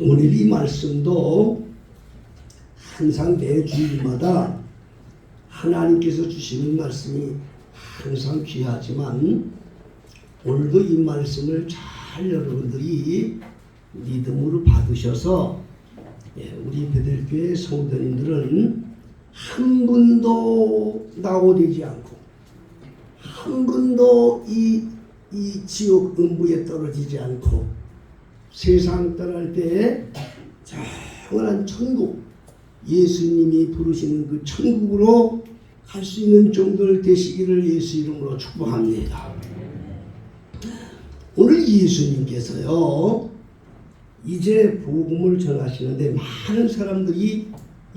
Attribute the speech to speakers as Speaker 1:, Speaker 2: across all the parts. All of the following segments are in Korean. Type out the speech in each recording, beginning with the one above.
Speaker 1: 오늘 이 말씀도 항상 매 주일마다 하나님께서 주시는 말씀이 항상 귀하지만 오늘도 이 말씀을 잘 여러분들이 믿음으로 받으셔서 우리 베들교회 성도님들은 한 분도 낙오되지 않고 한 분도 이 지옥 음부에 떨어지지 않고 세상 떠날 때 영원한 천국, 예수님이 부르시는 그 천국으로 갈 수 있는 종들 되시기를 예수 이름으로 축복합니다. 오늘 예수님께서요 이제 복음을 전하시는데 많은 사람들이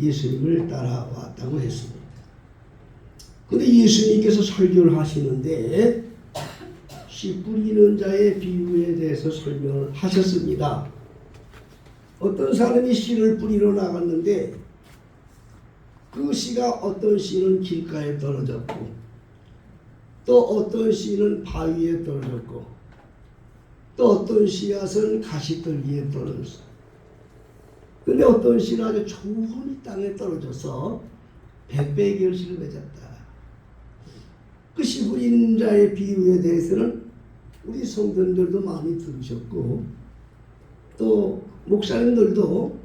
Speaker 1: 예수님을 따라왔다고 했습니다. 그런데 예수님께서 설교를 하시는데 씨 뿌리는 자의 비유에 대해서 설명을 하셨습니다. 어떤 사람이 씨를 뿌리러 나갔는데 그 씨가 어떤 씨는 길가에 떨어졌고 또 어떤 씨는 바위에 떨어졌고 또 어떤 씨앗은 가시떨 위에 떨어졌어. 근데 어떤 씨는 아주 좋은 땅에 떨어져서 100배의 결실을 맺었다. 그 씨 뿌리는 자의 비유에 대해서는 우리 성도님들도 많이 들으셨고 또 목사님들도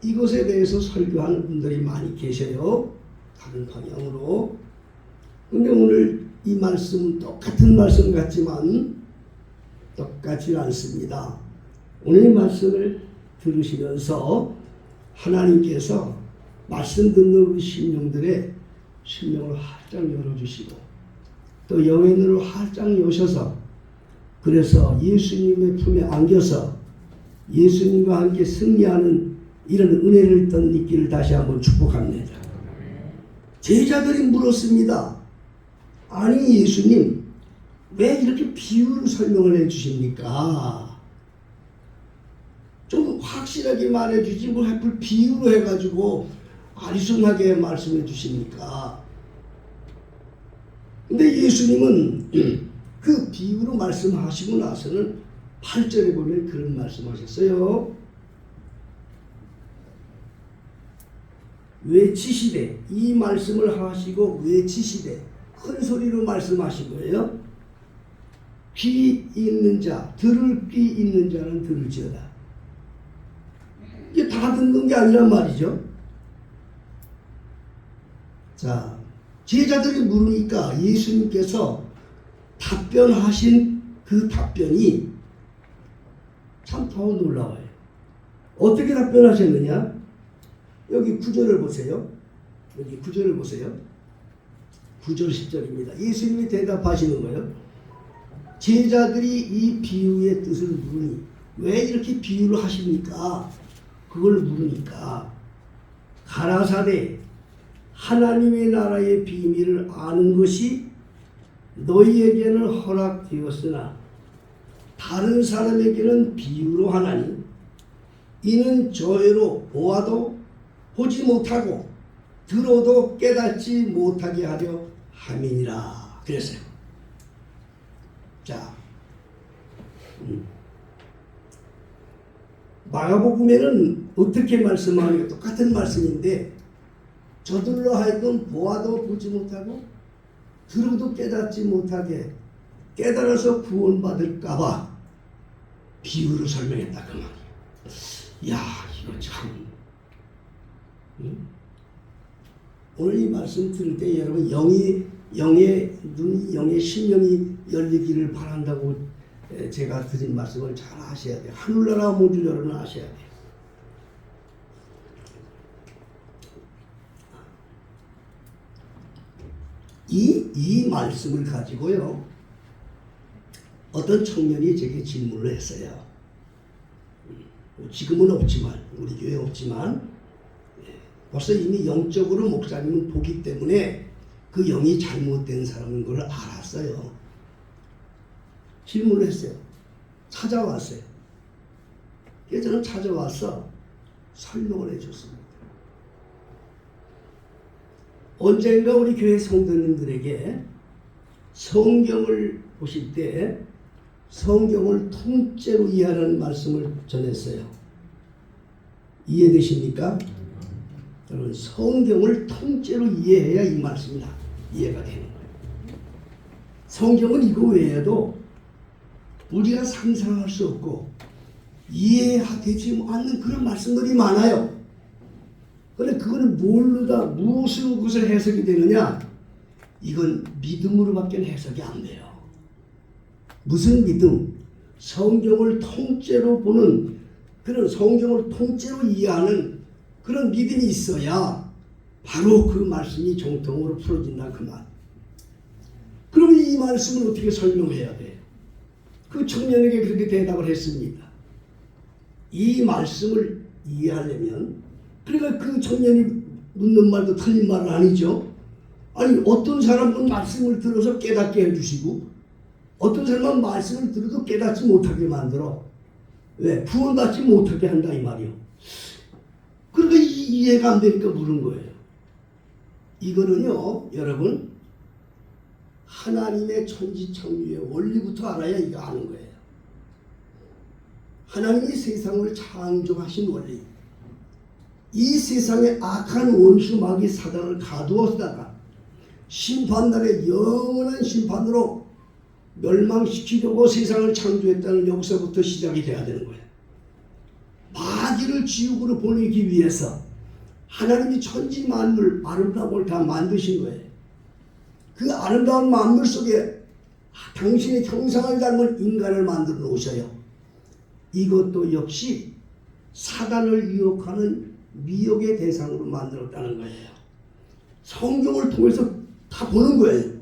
Speaker 1: 이것에 대해서 설교하는 분들이 많이 계셔요. 다른 방향으로. 근데 오늘 이 말씀은 똑같은 말씀 같지만 똑같지 않습니다. 오늘 이 말씀을 들으시면서 하나님께서 말씀 듣는 우리 심령들의 심령을 활짝 열어주시고 또 영의 눈을 활짝 여셔서 그래서 예수님의 품에 안겨서 예수님과 함께 승리하는 이런 은혜를 덧입기를 다시 한번 축복합니다. 제자들이 물었습니다. 아니 예수님 왜 이렇게 비유로 설명을 해주십니까? 좀 확실하게 말해주지 뭘 하필 비유로 해가지고 아리송하게 말씀해 주십니까? 근데 예수님은 그 비유로 말씀하시고 나서는 8절에 보면 그런 말씀하셨어요. 외치시되 이 말씀을 하시고 외치시되 큰 소리로 말씀하신 거예요. 귀 있는 자, 들을 귀 있는 자는 들을지어다. 이게 다 듣는 게 아니란 말이죠. 자, 제자들이 물으니까 예수님께서 답변하신 그 답변이 참 더 놀라워요. 어떻게 답변하셨느냐? 여기 9절을 보세요. 여기 9절을 보세요. 9절 10절입니다. 예수님이 대답하시는 거예요. 제자들이 이 비유의 뜻을 물으니 왜 이렇게 비유를 하십니까? 그걸 물으니까 가라사대 하나님의 나라의 비밀을 아는 것이 너희에게는 허락되었으나 다른 사람에게는 비유로 하나니 이는 저희로 보아도 보지 못하고 들어도 깨닫지 못하게 하려 함이니라 그랬어요. 자, 마가복음에는 어떻게 말씀하는 게 똑같은 말씀인데 저들로 하여금 보아도 보지 못하고 들어도 깨닫지 못하게 깨달아서 구원받을까봐 비유로 설명했다 그 말이에요. 야 이거 참 오늘 이 말씀 들을 때 여러분 영의 눈, 영의 심령이 열리기를 바란다고 제가 드린 말씀을 잘 하셔야 돼요. 하늘나라 모두 여러분 아셔야 돼요. 이 말씀을 가지고요 어떤 청년이 제게 질문을 했어요. 지금은 없지만 우리 교회 없지만 벌써 이미 영적으로 목사님은 보기 때문에 그 영이 잘못된 사람인 걸 알았어요. 질문을 했어요. 찾아왔어요. 그래서 저는 찾아와서 설명을 해줬습니다. 언젠가 우리 교회 성도님들에게 성경을 보실 때 성경을 통째로 이해하는 말씀을 전했어요. 이해되십니까? 여러분 성경을 통째로 이해해야 이 말씀이 이해가 되는 거예요. 성경은 이거 외에도 우리가 상상할 수 없고 이해되지 않는 그런 말씀들이 많아요. 그런데 그거는 무엇으로 그것을 해석이 되느냐? 이건 믿음으로밖에 해석이 안 돼요. 무슨 믿음? 성경을 통째로 보는 그런 성경을 통째로 이해하는 그런 믿음이 있어야 바로 그 말씀이 정통으로 풀어진다 그 말. 그러면 이 말씀을 어떻게 설명해야 돼요? 그 청년에게 그렇게 대답을 했습니다. 이 말씀을 이해하려면 그러니까 그 청년이 묻는 말도 틀린 말은 아니죠. 아니 어떤 사람은 말씀을 들어서 깨닫게 해주시고 어떤 사람은 말씀을 들어도 깨닫지 못하게 만들어. 왜? 구원받지 못하게 한다 이 말이요. 그러니까 이해가 안 되니까 물은 거예요. 이거는요 여러분 하나님의 천지천유의 원리부터 알아야 이거 아는 거예요. 하나님이 세상을 창조하신 원리, 이 세상에 악한 원수 마귀 사단을 가두었다가 심판날에 영원한 심판으로 멸망시키려고 세상을 창조했다는 여기서부터 시작이 돼야 되는 거예요. 마귀를 지옥으로 보내기 위해서 하나님이 천지 만물 아름다운 걸 다 만드신 거예요. 그 아름다운 만물 속에 당신의 형상을 닮은 인간을 만들어 놓으셔요. 이것도 역시 사단을 유혹하는 미혹의 대상으로 만들었다는 거예요. 성경을 통해서 다 보는 거예요.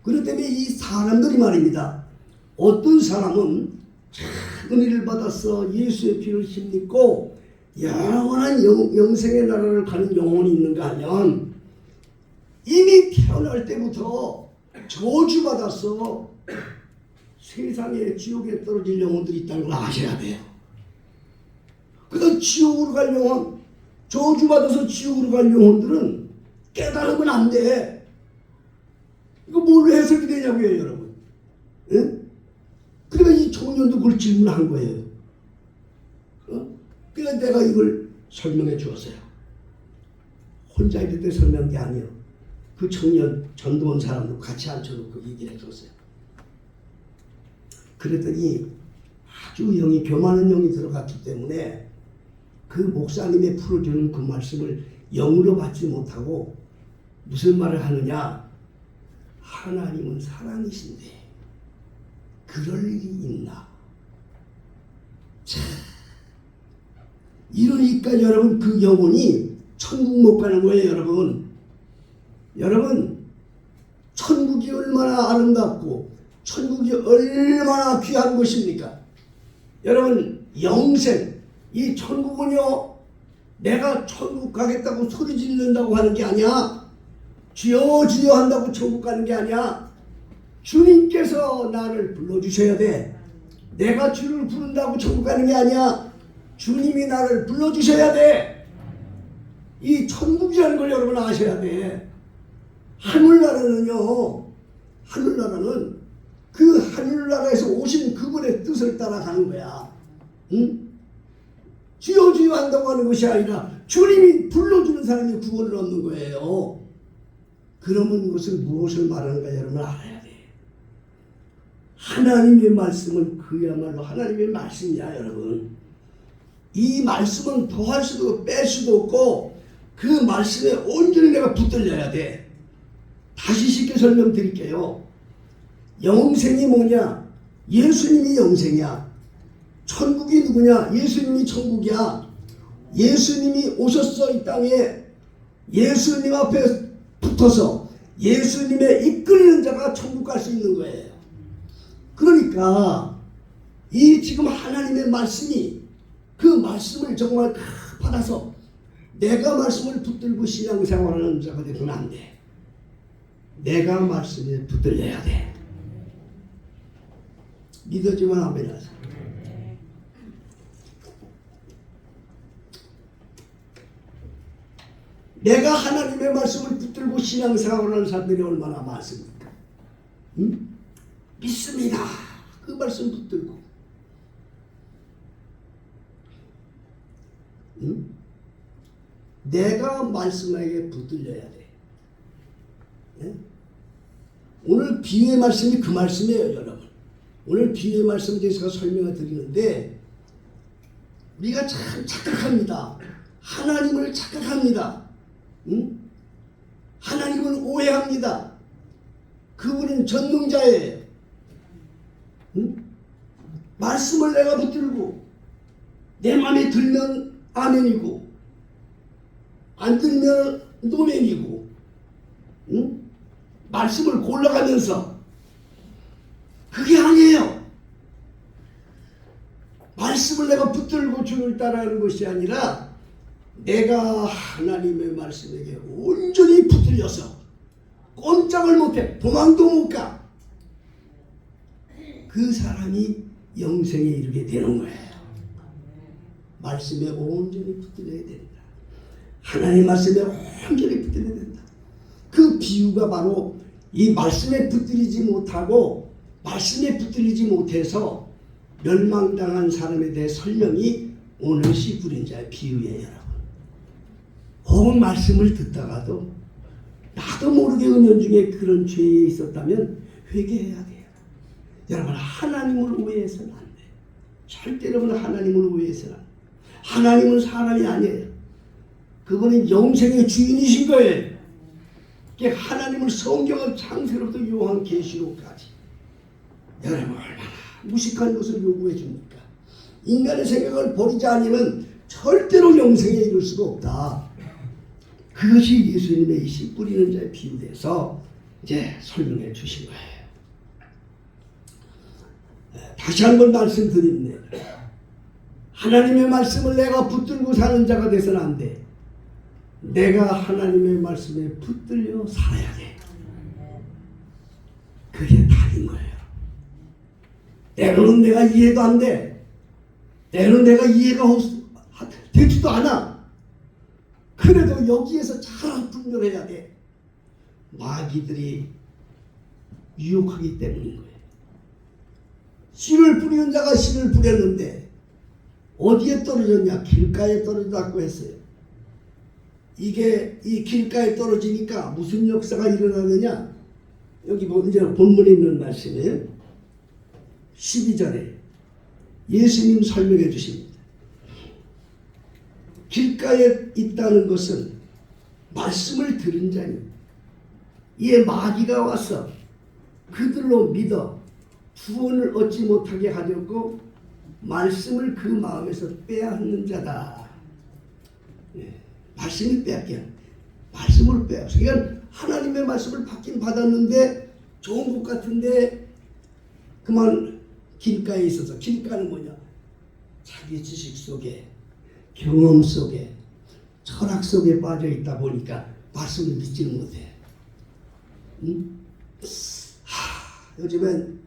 Speaker 1: 그렇기 때문에 이 사람들이 말입니다. 어떤 사람은 은혜를 받아서 예수의 피를 힘입고 영원한 영생의 나라를 가는 영혼이 있는가 하면 이미 태어날 때부터 저주받아서 세상에 지옥에 떨어질 영혼들이 있다는 걸 아셔야 돼요. 그래서 지옥으로 갈 영혼, 저주받아서 지옥으로 갈 영혼들은 깨달으면 안 돼. 이거 뭘로 해석이 되냐고요, 여러분. 예? 그러니까 이 청년도 그걸 질문한 거예요. 그러니까 내가 이걸 설명해 주었어요. 혼자 있을 때 설명한 게 아니에요. 그 청년 전도원 사람도 같이 앉혀놓고 얘기를 해줬어요. 그랬더니 아주 영이 교만한 영이 들어갔기 때문에 그 목사님의 풀어주는 그 말씀을 영으로 받지 못하고 무슨 말을 하느냐? 하나님은 사랑이신데 그럴 일이 있나? 참 이러니까 여러분 그 영혼이 천국 못 가는 거예요. 여러분 천국이 얼마나 아름답고 천국이 얼마나 귀한 것입니까? 여러분 영생 이 천국은요 내가 천국 가겠다고 소리 지른다고 하는 게 아니야. 주여 주여 한다고 천국 가는 게 아니야. 주님께서 나를 불러주셔야 돼. 내가 주를 부른다고 천국 가는 게 아니야. 주님이 나를 불러주셔야 돼. 이 천국이라는 걸 여러분 아셔야 돼. 하늘나라는요 하늘나라는 그 하늘나라에서 오신 그분의 뜻을 따라가는 거야. 응? 주여 주여 한다고 하는 것이 아니라 주님이 불러주는 사람이 구원을 얻는 거예요. 그러면 이것은 무엇을 말하는가 여러분 알아야 돼. 하나님의 말씀은 그야말로 하나님의 말씀이야 여러분. 이 말씀은 더할 수도 없고 뺄 수도 없고 그 말씀에 온전히 내가 붙들려야 돼. 다시 쉽게 설명드릴게요. 영생이 뭐냐? 예수님이 영생이야. 천국이 누구냐? 예수님이 천국이야. 예수님이 오셨어 이 땅에. 예수님 앞에 붙어서 예수님의 이끌리는 자가 천국 갈 수 있는 거예요. 그러니까 이 지금 하나님의 말씀이 그 말씀을 정말 받아서 내가 말씀을 붙들고 신앙생활하는 자가 되면 안 돼. 내가 말씀에 붙들려야 돼. 믿어지만 아멘 하세요. 내가 하나님의 말씀을 붙들고 신앙생활하는 사람들이 얼마나 많습니까? 응? 믿습니다. 그 말씀 붙들고 응? 내가 말씀에게 붙들려야 돼. 네? 오늘 비유의 말씀이 그 말씀이에요, 여러분. 오늘 비유의 말씀에 대해서 제가 설명을 드리는데, 우리가 참 착각합니다. 하나님을 착각합니다. 응? 하나님을 오해합니다. 그분은 전능자예요. 응? 말씀을 내가 붙들고 내 마음에 들면 아멘이고 안 들면 노멘이고, 응? 말씀을 골라가면서, 그게 아니에요. 말씀을 내가 붙들고 주를 따라하는 것이 아니라 내가 하나님의 말씀에게 온전히 붙들려서 꼼짝을 못해 도망도 못 가. 그 사람이 영생에 이르게 되는 거예요. 말씀에 온전히 붙들려야 된다. 하나님 말씀에 온전히 붙들려야 된다. 그 비유가 바로 이 말씀에 붙들리지 못하고 말씀에 붙들리지 못해서 멸망당한 사람에 대해 설명이 오늘 씨 뿌린 자의 비유예요, 여러분. 혹은 말씀을 듣다가도 나도 모르게 은연중에 그런 죄에 있었다면 회개해야 돼요. 여러분, 하나님을 오해해서는 안 돼요. 절대 여러분 하나님을 오해해서는 안 돼요. 하나님은 사람이 아니에요. 그분은 영생의 주인이신 거예요. 하나님을 성경을 창세로부터 요한계시록까지 여러분 얼마나 무식한 것을 요구해 줍니까? 인간의 생각을 버리지 않으면 절대로 영생에 이를 수가 없다. 그것이 예수님의 이 씨 뿌리는 자의 비유에서 이제 설명해 주신 거예요. 다시 한번 말씀드립니다. 하나님의 말씀을 내가 붙들고 사는 자가 돼서는 안 돼. 내가 하나님의 말씀에 붙들려 살아야 돼. 그게 답인 거예요. 때로는 내가 이해도 안 돼. 때로는 내가 이해가 되지도 않아. 그래도 여기에서 잘 분별해야 돼. 마귀들이 유혹하기 때문인 거예요. 씨를 뿌리는 자가 씨를 뿌렸는데 어디에 떨어졌냐? 길가에 떨어졌다고 했어요. 이게 이 길가에 떨어지니까 무슨 역사가 일어나느냐? 여기 먼저 본문에 있는 말씀이에요. 12절에 예수님 설명해 주십니다. 길가에 있다는 것은 말씀을 들은 자니 이에 마귀가 와서 그들로 믿어 구원을 얻지 못하게 하려고 말씀을 그 마음에서 빼앗는 자다. 말씀을 빼앗겨. 말씀을 빼앗어. 그러니까 하나님의 말씀을 받긴 받았는데 좋은 것 같은데 그만 길가에 있어서, 길가는 뭐냐? 자기 지식 속에, 경험 속에, 철학 속에 빠져 있다 보니까 말씀을 믿지는 못해. 응? 요즘엔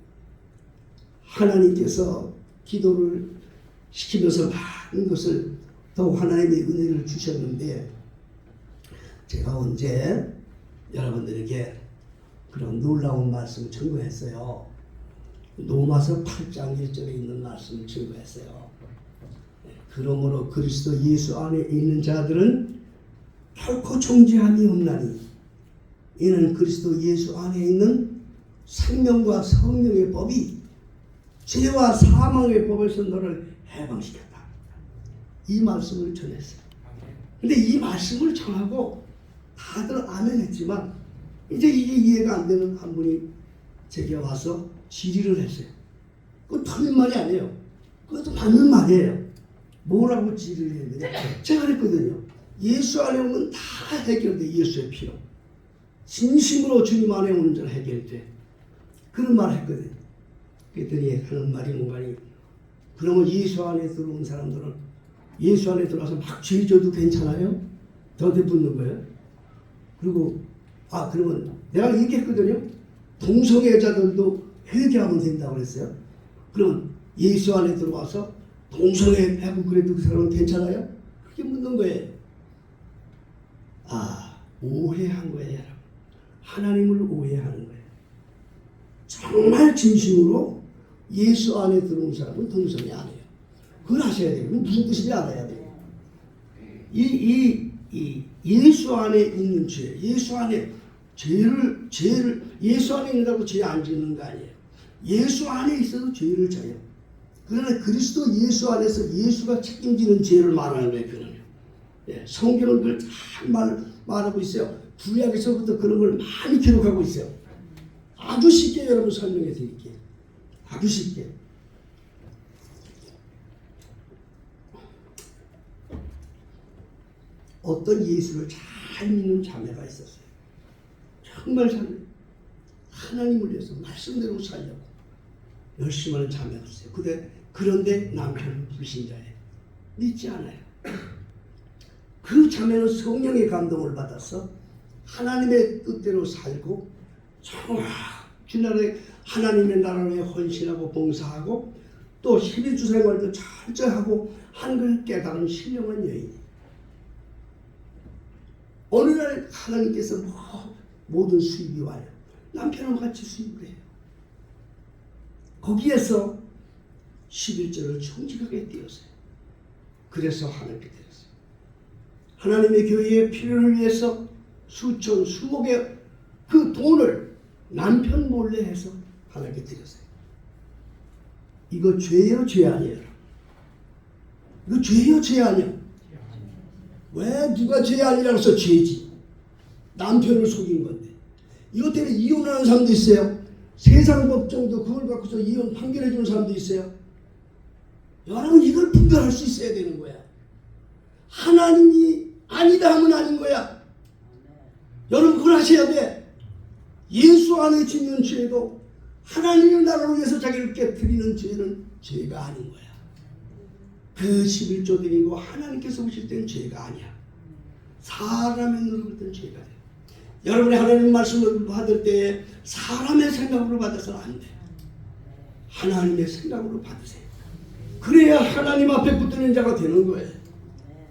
Speaker 1: 하나님께서 기도를 시키면서 많은 것을 더 하나님의 은혜를 주셨는데, 제가 언제 여러분들에게 그런 놀라운 말씀을 증거했어요. 로마서 8장 1절에 있는 말씀을 증거했어요. 그러므로 그리스도 예수 안에 있는 자들은 결코 정죄함이 없나니 이는 그리스도 예수 안에 있는 생명과 성령의 법이 죄와 사망의 법에서 너를 해방시켰다. 이 말씀을 전했어요. 근데 이 말씀을 전하고 다들 아멘 했지만 이제 이게 이해가 안 되는 한 분이 제게 와서 질의를 했어요. 그건 틀린 말이 아니에요. 그것도 맞는 말이에요. 뭐라고 질의를 했느냐? 제가 그랬거든요. 예수 안에 오면 다 해결돼. 예수의 피로. 진심으로 주님 안에 오는 자는 해결돼. 그런 말을 했거든요. 그랬더니 하는 말이 뭔가니, 그러면 예수 안에 들어온 사람들은 예수 안에 들어와서 막 죄 져도 괜찮아요? 저한테 묻는 거예요. 그리고 그러면 내가 얘기했거든요. 동성애자들도 회개하면 된다고 그랬어요. 그러면 예수 안에 들어와서 동성애하고 그래도 그 사람은 괜찮아요? 그렇게 묻는 거예요. 오해한 거예요, 여러분. 하나님을 오해하는 거예요. 정말 진심으로 예수 안에 들어온 사람은 동성애 안 해요. 그걸 아셔야 돼요. 무슨 뜻인지 알아야 돼요. 이 예수 안에 있는 죄, 예수 안에 죄를 예수 안에 있는다고 죄 안 짓는 거 아니에요. 예수 안에 있어도 죄를 져요. 그러나 그리스도 예수 안에서 예수가 책임지는 죄를 말하는 거예요. 그는 성경은 그걸 잘 말하고 있어요. 구약에서부터 그런 걸 많이 기록하고 있어요. 아주 쉽게 여러분 설명해 드릴게요. 아주 쉽게. 어떤 예수를 잘 믿는 자매가 있었어요. 정말 잘 하나님을 위해서 말씀대로 살려고 열심히 하는 자매가 있어요. 그런데 남편은 불신자예요. 믿지 않아요. 그 자매는 성령의 감동을 받아서 하나님의 뜻대로 살고 정확히 하나님의 나라에 헌신하고 봉사하고 또 12주 생활도 철저히 하고 한 걸 깨달은 신령한 여인이에요. 어느 날 하나님께서 모든 수입이 와요. 남편과 같이 수입을 해요. 거기에서 11절을 정직하게 띄었어요. 그래서 하나님께 드렸어요. 하나님의 교회의 필요를 위해서 수천 수억의 그 돈을 남편 몰래 해서 하나님께 드렸어요. 이거 죄예요, 죄 아니에요? 이거 죄예요, 죄 아니에요? 왜 누가 죄 아니라고 해서 죄지? 남편을 속인 건데. 이것 때문에 이혼하는 사람도 있어요. 세상 법정도 그걸 갖고서 이혼 판결해 주는 사람도 있어요. 여러분 이걸 분별할 수 있어야 되는 거야. 하나님이 아니다 하면 아닌 거야. 여러분 그걸 하셔야 돼. 예수 안에 짓는 죄도 하나님의 나라를 위해서 자기를 깨뜨리는 죄는 죄가 아닌 거야. 그 11조 드리고 하나님께서 보실 때는 죄가 아니야. 사람의 눈으로 볼 때는 죄가 돼. 여러분이 하나님 말씀을 받을 때에 사람의 생각으로 받아서는 안 돼. 하나님의 생각으로 받으세요. 그래야 하나님 앞에 붙드는 자가 되는 거예요.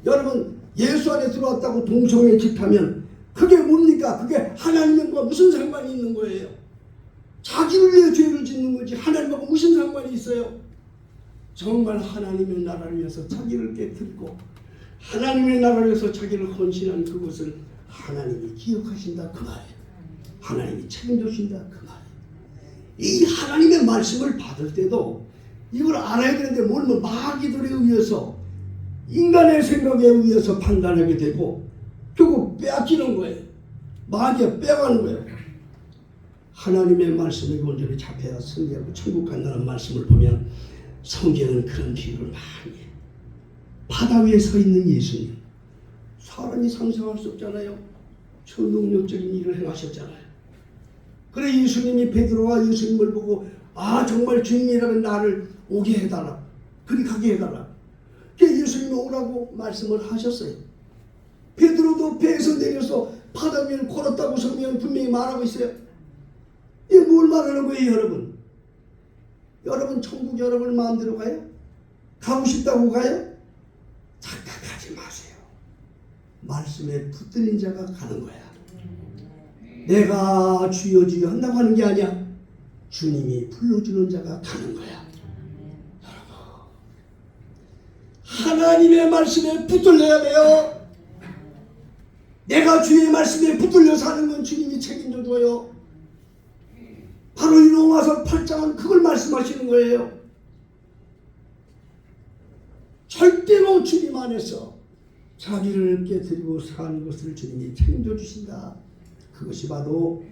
Speaker 1: 여러분 예수 안에 들어왔다고 동성애 짓하면 그게 뭡니까? 그게 하나님과 무슨 상관이 있는 거예요? 자기를 위해 죄를 짓는 거지 하나님하고 무슨 상관이 있어요? 정말 하나님의 나라를 위해서 자기를 깨뜨리고 하나님의 나라를 위해서 자기를 헌신한 그것을 하나님이 기억하신다 그 말이에요. 하나님이 책임져 주신다 그 말이에요. 이 하나님의 말씀을 받을 때도 이걸 알아야 되는데 뭘뭐 마귀들에 의해서 인간의 생각에 의해서 판단하게 되고 결국 빼앗기는 거예요. 마귀가 빼가는 거예요. 하나님의 말씀에 온전히 잡혀야 승리하고 천국 간다는 말씀을 보면 성경은 그런 비유를 많이 해요. 바다 위에 서 있는 예수님. 사람이 상상할 수 없잖아요. 초능력적인 일을 행하셨잖아요. 그래 예수님이 베드로와 예수님을 보고 정말 주님이라면 나를 오게 해달라. 그리 가게 해달라. 그래서 예수님이 오라고 말씀을 하셨어요. 베드로도 배에서 내려서 바다 위를 걸었다고 성경은 분명히 말하고 있어요. 이게 뭘 말하는 거예요 여러분? 여러분 천국 여러분 마음대로 가요? 가고 싶다고 가요? 착각하지 마세요. 말씀에 붙들린 자가 가는 거야. 내가 주여 주여 한다고 하는 게 아니야. 주님이 불러주는 자가 가는 거야. 여러분 하나님의 말씀에 붙들려야 돼요. 내가 주의 말씀에 붙들려 사는 건 주님이 책임져 줘요. 바로 이 로마서 8장은 그걸 말씀하시는 거예요. 절대로 주님 안에서 자기를 깨뜨리고 사는 것을 주님이 책임져 주신다. 그것이 바로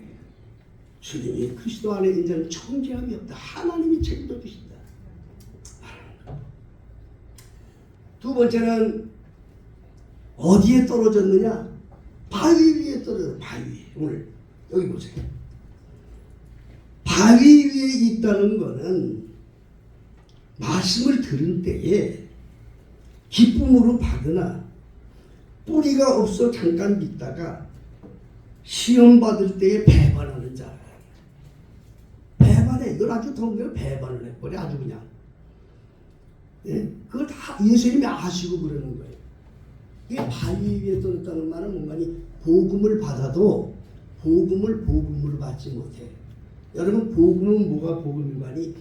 Speaker 1: 주님이 그리스도 안에 인자는 정죄함이 없다. 하나님이 책임져 주신다. 두 번째는 어디에 떨어졌느냐? 바위 위에 떨어졌어요. 바위 위에. 오늘 여기 보세요. 바위 위에 있다는 것은 말씀을 들은 때에 기쁨으로 받으나 뿌리가 없어 잠깐 믿다가 시험 받을 때에 배반하는 자라. 배반해. 이걸 아주 통계로 배반을 해버려. 아주 그냥. 예? 그걸 다 예수님이 아시고 그러는 거예요. 이게 바위 위에 떨어졌다는 말은 뭔가 복음을 받아도 복음으로 받지 못해. 여러분 복음은 뭐가 복음이니?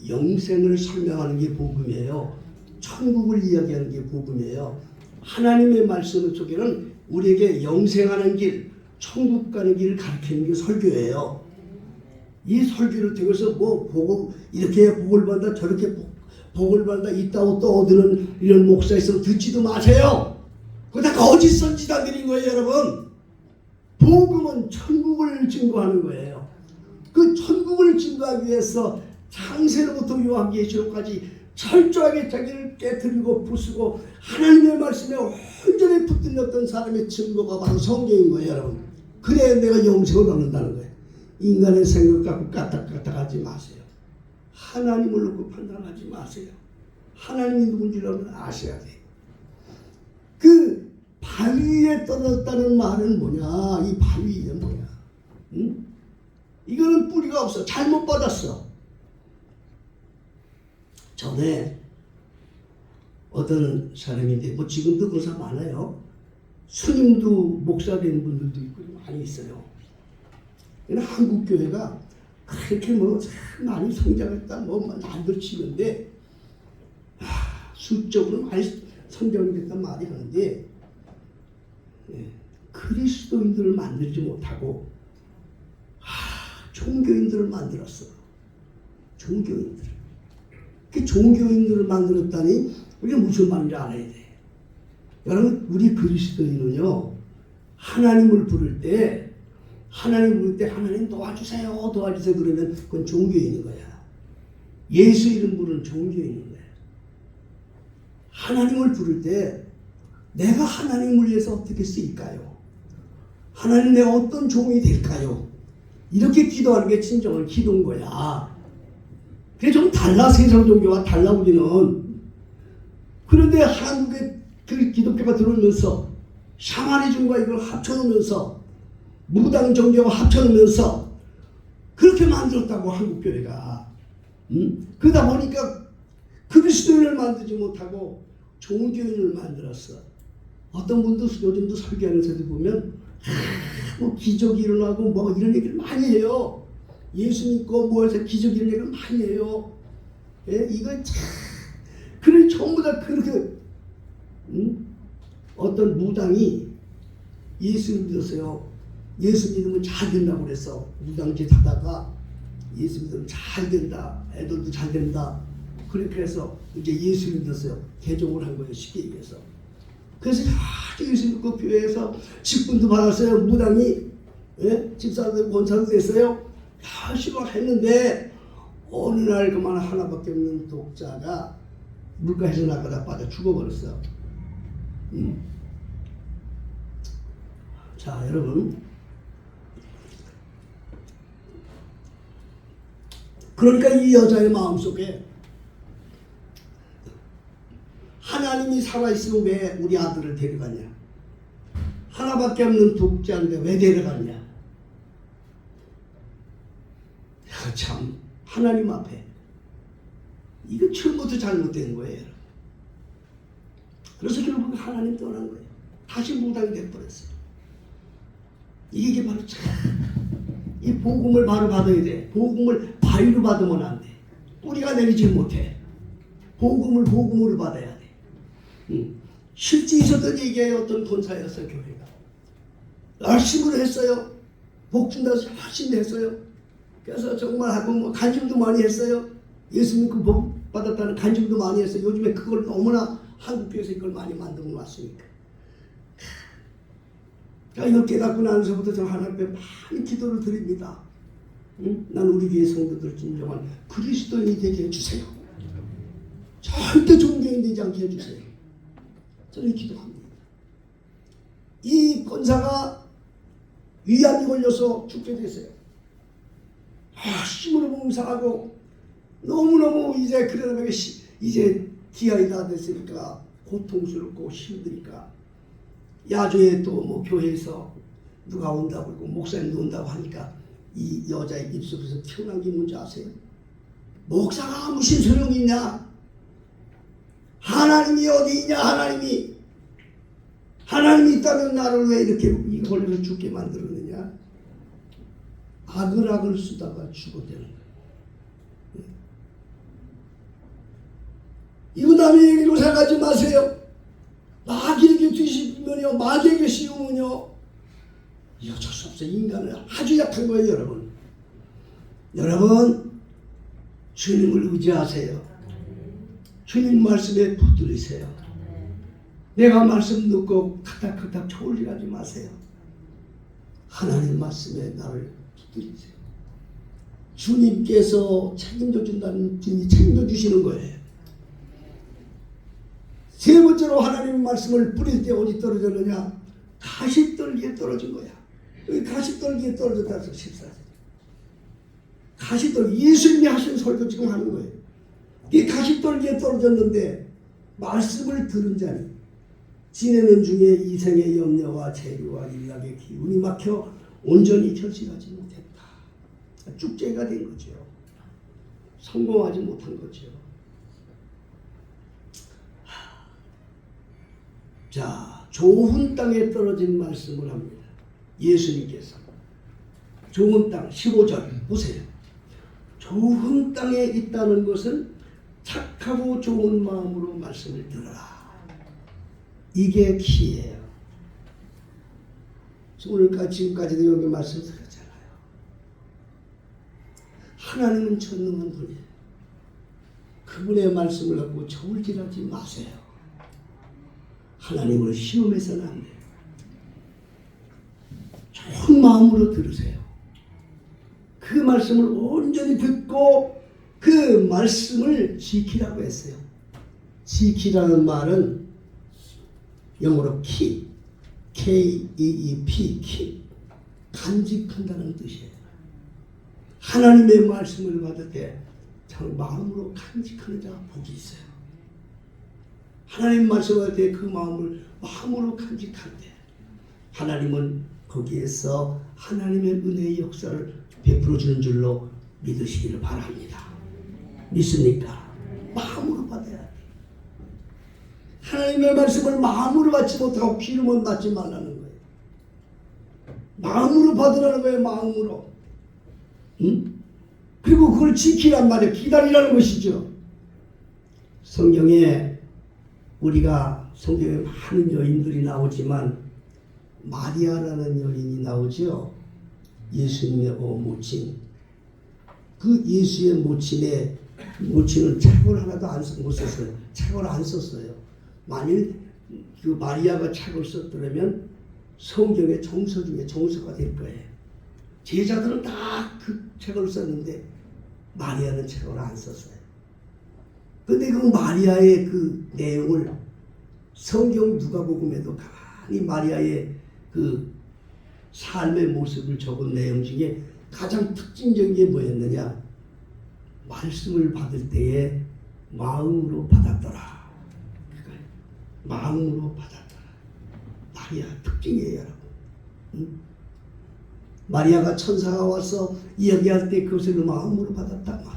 Speaker 1: 영생을 설명하는 게 복음이에요. 천국을 이야기하는 게 복음이에요. 하나님의 말씀 속에는 우리에게 영생하는 길, 천국 가는 길을 가르치는 게 설교예요. 이 설교를 통해서 뭐 복을 이렇게 복을 받다 저렇게 복을 받다 있다고 떠드는 이런 목사 있으면 듣지도 마세요. 그거 다 거짓 선지자들인 거예요, 여러분. 복음은 천국을 증거하는 거예요. 그 천국을 증거하기 위해서 창세로부터 요한계시록까지 철저하게 자기를 깨뜨리고 부수고 하나님의 말씀에 온전히 붙들렸던 사람의 증거가 바로 성경인 거예요, 여러분. 그래야 내가 영생을 얻는다는 거예요. 인간의 생각 갖고 까딱까딱하지 마세요. 하나님을 놓고 판단하지 마세요. 하나님이 누군지를 아셔야 돼요. 그 바위에 떨어졌다는 말은 뭐냐? 이 바위에 뭐냐? 응? 이거는 뿌리가 없어. 잘못 받았어. 전에 어떤 사람인데 뭐 지금도 그런 사람 많아요. 스님도 목사 된 분들도 있고 많이 있어요. 한국 교회가 그렇게 뭐 많이 성장했다 뭐 난들 치는데 수적으로 많이 성장이 됐단 말이 하는데 그리스도인들을 만들지 못하고 종교인들을 만들었어. 종교인들. 그 종교인들을 만들었다니 우리가 무슨 말인지 알아야 돼. 여러분, 우리 그리스도인은요, 하나님을 부를 때 하나님 도와주세요 그러면 그건 종교인인 거야. 예수 이름 부르는 종교인인 거야. 하나님을 부를 때 내가 하나님을 위해서 어떻게 쓰일까요? 하나님 내가 어떤 종이 될까요? 이렇게 기도하는 게 진정한 기도인 거야. 그게 좀 달라, 세상 종교와 달라 우리는. 그런데 한국에 그 기독교가 들어오면서 샤머니즘과 이걸 합쳐놓으면서 무당 종교와 합쳐놓으면서 그렇게 만들었다고 한국교회가. 그러다 보니까 그리스도인을 만들지 못하고 종교인을 만들었어. 어떤 분도 요즘도 설교하는 사람들 보면 뭐 기적이 일어나고 뭐 이런 얘기를 많이 해요. 예수 믿고 뭐 해서 기적이 이런 얘기를 많이 해요. 예? 이거 참 그래 전부 다 그렇게 어떤 무당이 예수 믿었어요. 예수 믿으면 잘 된다고 그랬어. 무당짓 하다가 예수 믿으면 잘 된다. 애들도 잘 된다. 그렇게 해서 이제 예수 믿었어요. 개종을 한 거예요. 쉽게 얘기해서. 그래서 아주 예수 믿고 교회에서 직분도 받았어요. 무당이. 예? 집사도 권사도 됐어요. 열심히 했는데 어느 날 그만 하나밖에 없는 독자가 물가에서 나가다 빠져 죽어버렸어. 자, 여러분. 그러니까 이 여자의 마음속에 하나님이 살아있으면 왜 우리 아들을 데려갔냐? 하나밖에 없는 독자인데 왜 데려갔냐? 참 하나님 앞에 이거 처음부터 잘못된 거예요. 그래서 결국 하나님 떠난 거예요. 다시 무당이 돼버렸어요. 이게 바로 이 복음을 바로 받아야 돼. 복음을 바위로 받으면 안 돼. 뿌리가 내리지 못해. 복음으로 받아야 돼. 실제 있었던 얘기예요. 어떤 권사였어요. 교회가 열심히 했어요. 복 준다고 열심히 했어요. 그래서 정말 하고 뭐 간증도 많이 했어요. 예수 믿고 복 받았다는 간증도 많이 했어요. 요즘에 그걸 너무나 한국교회에서 이걸 많이 만들어 놨으니까. 이걸 깨닫고 나서부터 저는 하나님 앞에 많이 기도를 드립니다. 난 우리 교회 성도들 진정한 그리스도인이 되게 해주세요. 절대 종교인 되지 않게 해주세요. 저는 기도합니다. 이 권사가 위암이 걸려서 죽게 됐어요. 심으로 봉사하고 너무너무 이제 그러다 이제 기한이 다 됐으니까 고통스럽고 힘드니까 야조에 또 뭐 교회에서 누가 온다고 그러고 목사님도 온다고 하니까 이 여자의 입속에서 튀어나온 게 뭔지 아세요? 목사가 무슨 소용이 있냐? 하나님이 어디 있냐? 하나님이 있다면 나를 왜 이렇게 걸려서 죽게 만들었느냐? 악을 쓰다가 죽어되는 거예요. 이거 남의 얘기로 생각하지 마세요. 막 이렇게 분면이요 마귀에게 씌우면요 이 어쩔 수 없어요. 인간은 아주 약한 거예요. 여러분. 여러분 주님을 의지하세요. 주님 말씀에 붙들으세요. 내가 말씀 듣고 카닥카닥 초월하지 마세요. 하나님 말씀에 나를 붙들으세요. 주님께서 책임져 준다는 분이 책임져 주시는 거예요. 세 번째로 하나님 말씀을 뿌릴 때 어디 떨어졌느냐? 가시떨기에 떨어진 거야. 여기 가시떨기에 떨어졌다 해서 14절. 가시떨기, 예수님이 하신 설교 지금 하는 거예요. 이 가시떨기에 떨어졌는데 말씀을 들은 자니 지내는 중에 이생의 염려와 재료와 일락의 기운이 막혀 온전히 결실하지 못했다. 쭉제가 된 거죠. 성공하지 못한 거죠. 자, 좋은 땅에 떨어진 말씀을 합니다. 예수님께서 좋은 땅 15절 보세요. 좋은 땅에 있다는 것은 착하고 좋은 마음으로 말씀을 들어라. 이게 키예요. 지금까지도 여기 말씀 드렸잖아요. 하나님은 전능한 분이에요. 그분의 말씀을 갖고 저울질하지 마세요. 하나님을 시험해서는 안 돼요. 좋은 마음으로 들으세요. 그 말씀을 온전히 듣고 그 말씀을 지키라고 했어요. 지키라는 말은 영어로 keep, K-E-E-P, keep, 간직한다는 뜻이에요. 하나님의 말씀을 받을 때 참 마음으로 간직하는 자가 복이 있어요. 하나님 말씀할 때 그 마음을 마음으로 간직할 때 하나님은 거기에서 하나님의 은혜의 역사를 베풀어 주는 줄로 믿으시기를 바랍니다. 믿습니까? 마음으로 받아야 돼. 하나님의 말씀을 마음으로 받지 못하고 귀로만 받지 말라는 거예요. 마음으로 받으라는 거예요. 마음으로. 응? 그리고 그걸 지키란 말이에요. 기다리라는 것이죠. 성경에 우리가 성경에 많은 여인들이 나오지만 마리아라는 여인이 나오죠. 예수님의 모친. 그 예수의 모친은 책을 하나도 못 썼어요. 책을 안 썼어요. 만일 그 마리아가 책을 썼더라면 성경의 정서 중에 정서가 될 거예요. 제자들은 다 그 책을 썼는데 마리아는 책을 안 썼어요. 근데 그 마리아의 그 내용을 성경 누가복음에도 가만히 마리아의 그 삶의 모습을 적은 내용 중에 가장 특징적인 게 뭐였느냐? 말씀을 받을 때에 마음으로 받았더라. 그러니까 마음으로 받았더라. 마리아 특징이에요, 여러분. 응? 마리아가 천사가 와서 이야기할 때 그것을 마음으로 받았다 말했어.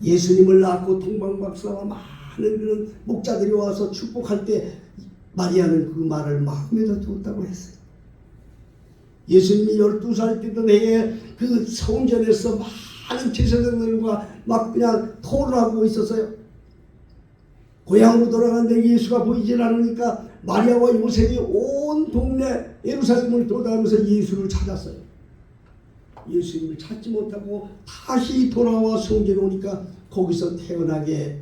Speaker 1: 예수님을 낳고 동방박사와 많은 그런 목자들이 와서 축복할 때 마리아는 그 말을 마음에다 두었다고 했어요. 예수님이 12살 때던 해에 그 성전에서 많은 제사장들과 막 그냥 토론하고 있었어요. 고향으로 돌아가는데 예수가 보이질 않으니까 마리아와 요셉이 온 동네 예루살렘을 돌아다니면서 예수를 찾았어요. 예수님을 찾지 못하고 다시 돌아와 성전에 오니까 거기서 태어나게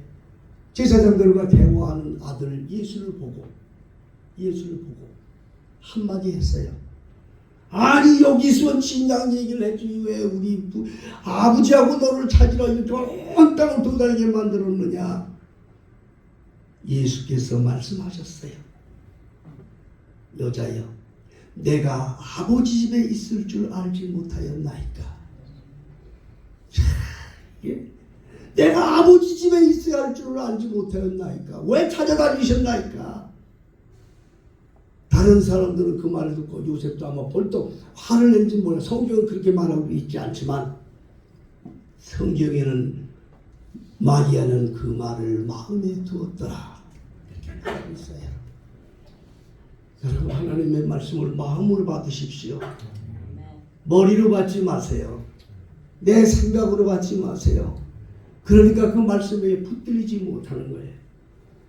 Speaker 1: 제사장들과 대화하는 아들 예수를 보고 한마디 했어요. 아니 여기 있으면 진작 얘기를 해주지 왜 우리 아버지하고 너를 찾으러 이 좋은 땅을 돌아다니게 만들었느냐. 예수께서 말씀하셨어요. 여자여, 내가 아버지 집에 있을 줄 알지 못하였나이까. 내가 아버지 집에 있어야 할 줄 알지 못하였나이까. 왜 찾아다니셨나이까. 다른 사람들은 그 말을 듣고 요셉도 아마 벌떡 화를 낸지 몰라. 성경은 그렇게 말하고 있지 않지만 성경에는 마리아는 그 말을 마음에 두었더라. 이렇게 말하고 있어요. 여러분 하나님의 말씀을 마음으로 받으십시오. 머리로 받지 마세요. 내 생각으로 받지 마세요. 그러니까 그 말씀에 붙들리지 못하는 거예요.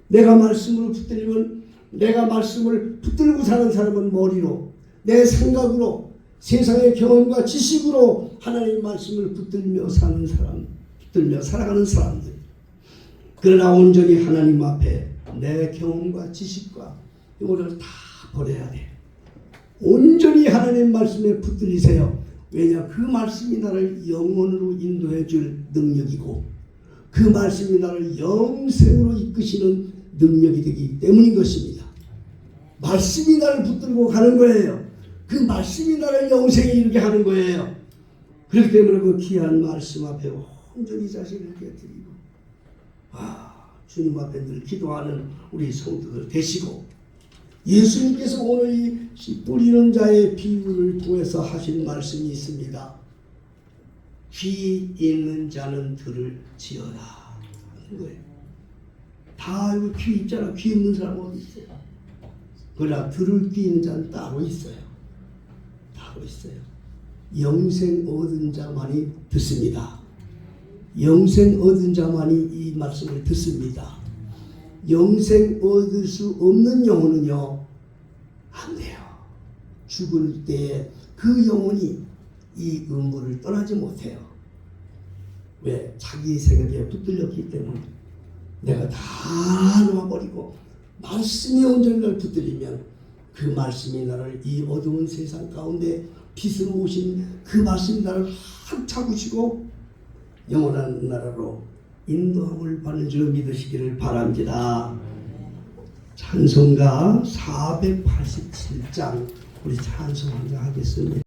Speaker 1: 내가 말씀으로 붙들리면 내가 말씀을 붙들고 사는 사람은 머리로, 내 생각으로, 세상의 경험과 지식으로 하나님의 말씀을 붙들며 사는 사람, 붙들며 살아가는 사람들. 그러나 온전히 하나님 앞에 내 경험과 지식과 이거를 다 버려야 돼. 온전히 하나님 말씀에 붙들리세요. 왜냐? 그 말씀이 나를 영원으로 인도해 줄 능력이고 그 말씀이 나를 영생으로 이끄시는 능력이 되기 때문인 것입니다. 말씀이 나를 붙들고 가는 거예요. 그 말씀이 나를 영생에 이르게 하는 거예요. 그렇기 때문에 그 귀한 말씀 앞에 온전히 자신을 드리고 주님 앞에 늘 기도하는 우리 성도들 되시고 예수님께서 오늘 이 씨 뿌리는 자의 비유를 통해서 하신 말씀이 있습니다. 귀 있는 자는 들을지어다 하는 거예요. 다 이거 귀 있잖아. 귀 없는 사람 어디 있어요? 그러나 들을 귀 있는 자는 따로 있어요. 따로 있어요. 영생 얻은 자만이 듣습니다. 영생 얻은 자만이 이 말씀을 듣습니다. 영생 얻을 수 없는 영혼은요, 안 돼요. 죽을 때에 그 영혼이 이 음부를 떠나지 못해요. 왜? 자기 생각에 붙들렸기 때문에. 내가 다 놓아버리고 말씀이 온전히 날 붙들리면 그 말씀이 나를 이 어두운 세상 가운데 빛으로 오신 그 말씀이 나를 확 잡으시고 영원한 나라로 인도함을 받는 줄 믿으시기를 바랍니다. 찬송가 487장 우리 찬송 한장 하겠습니다.